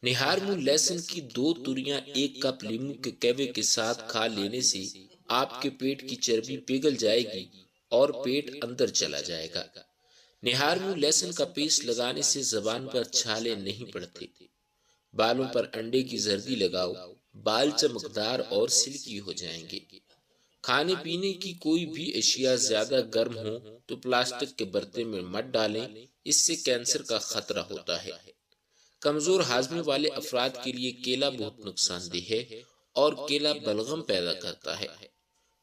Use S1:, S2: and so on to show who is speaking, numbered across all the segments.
S1: نہار منہ لہسن کی 2 توریاں 1 کپ لیموں کے کیوے کے ساتھ کھا لینے سے آپ کے پیٹ کی چربی پگھل جائے گی اور پیٹ اندر چلا جائے گا۔ نہار منہ لہسن کا پیسٹ لگانے سے زبان پر چھالے نہیں پڑتے۔ بالوں پر انڈے کی زردی لگاؤ، بال چمکدار اور سلکی ہو جائیں گے۔ کھانے پینے کی کوئی بھی اشیاء زیادہ گرم ہو تو پلاسٹک کے برتن میں مت ڈالیں، اس سے کینسر کا خطرہ ہوتا ہے۔ کمزور ہاضمے والے افراد کے لیے کیلا بہت نقصان دہ ہے اور کیلا بلغم پیدا کرتا ہے۔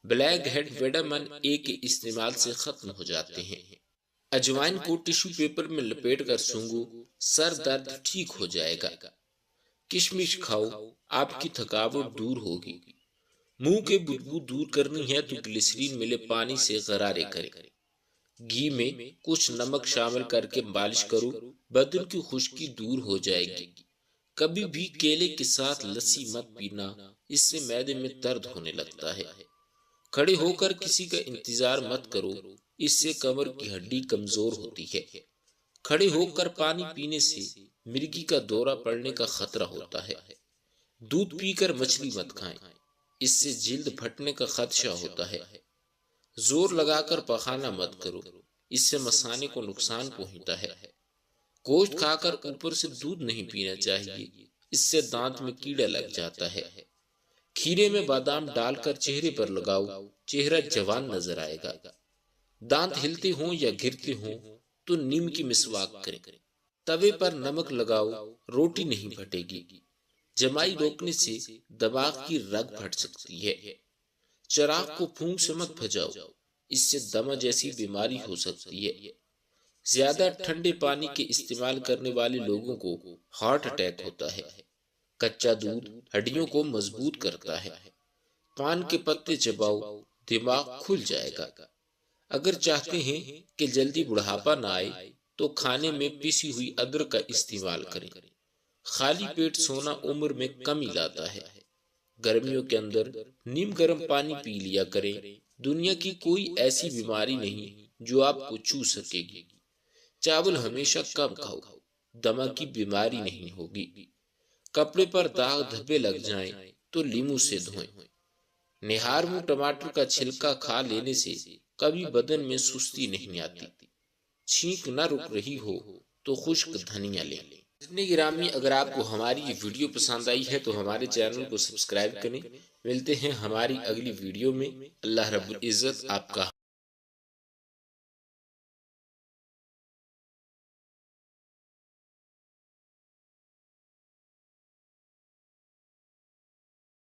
S1: بلیک ہیڈ ویڈامن اے کے استعمال سے ختم ہو جاتے ہیں۔ اجوائن کو ٹشو پیپر میں لپیٹ کر سونگھو، سر درد ٹھیک ہو جائے گا۔ کشمش کھاؤ، آپ کی تھکاوٹ دور ہوگی۔ منہ کے بدبو دور کرنی ہے تو گلیسرین ملے پانی سے غرارے کریں۔ گھی میں کچھ نمک شامل کر کے مالش کرو، بدن کی خشکی دور ہو جائے گی۔ کبھی بھی کیلے کے ساتھ لسی مت پینا، اس سے معدے میں درد ہونے لگتا ہے۔ کھڑے ہو کر کسی کا انتظار مت کرو، اس سے کمر کی ہڈی کمزور ہوتی ہے۔ کھڑے ہو کر پانی پینے سے مرگی کا دورہ پڑنے کا خطرہ ہوتا ہے۔ دودھ پی کر مچھلی مت کھائیں، اس سے جلد پھٹنے کا خدشہ ہوتا ہے۔ زور لگا کر پخانا مت کرو، اس سے مثانے کو نقصان پہنچتا ہے۔ گوشت کھا کر اوپر سے دودھ نہیں پینا چاہیے، اس سے دانت میں کیڑا لگ جاتا ہے۔ کھیرے میں بادام ڈال کر چہرے پر لگاؤ، چہرہ جوان نظر آئے گا۔ دانت ہلتے ہوں یا گرتے ہوں تو نیم کی مسواک کریں۔ توے پر نمک لگاؤ، روٹی نہیں پھٹے گی۔ جمائی روکنے سے دماغ کی رگ پھٹ سکتی ہے۔ چراغ کو پھونک سے مت بھجاؤ، اس سے دمہ جیسی بیماری ہو سکتی ہے۔ زیادہ ٹھنڈے پانی کے استعمال کرنے والے لوگوں کو ہارٹ اٹیک ہوتا ہے۔ کچا دودھ ہڈیوں کو مضبوط کرتا ہے۔ پان کے پتے چباؤ، دماغ کھل جائے گا۔ اگر چاہتے ہیں کہ جلدی بڑھاپا نہ آئے تو کھانے میں پیسی ہوئی ادرک کا استعمال کریں۔ خالی پیٹ سونا عمر میں کمی لاتا ہے۔ گرمیوں کے اندر نیم گرم پانی پی لیا کریں۔ دنیا کی کوئی ایسی بیماری نہیں جو آپ کو چھو سکے گی۔ چاول ہمیشہ کم کھاؤ، دمہ کی بیماری نہیں ہوگی۔ کپڑے پر داغ دھبے لگ جائیں تو لیموں سے دھوئیں۔ نہار منہ ٹماٹر کا چھلکا کھا لینے سے کبھی بدن میں سستی نہیں آتی۔ چھینک نہ رک رہی ہو تو خشک دھنیا لیں۔ گرامی، اگر آپ کو ہماری یہ ویڈیو پسند آئی ہے تو ہمارے چینل کو سبسکرائب کریں۔ ملتے ہیں ہماری اگلی ویڈیو میں۔ اللہ رب العزت آپ کا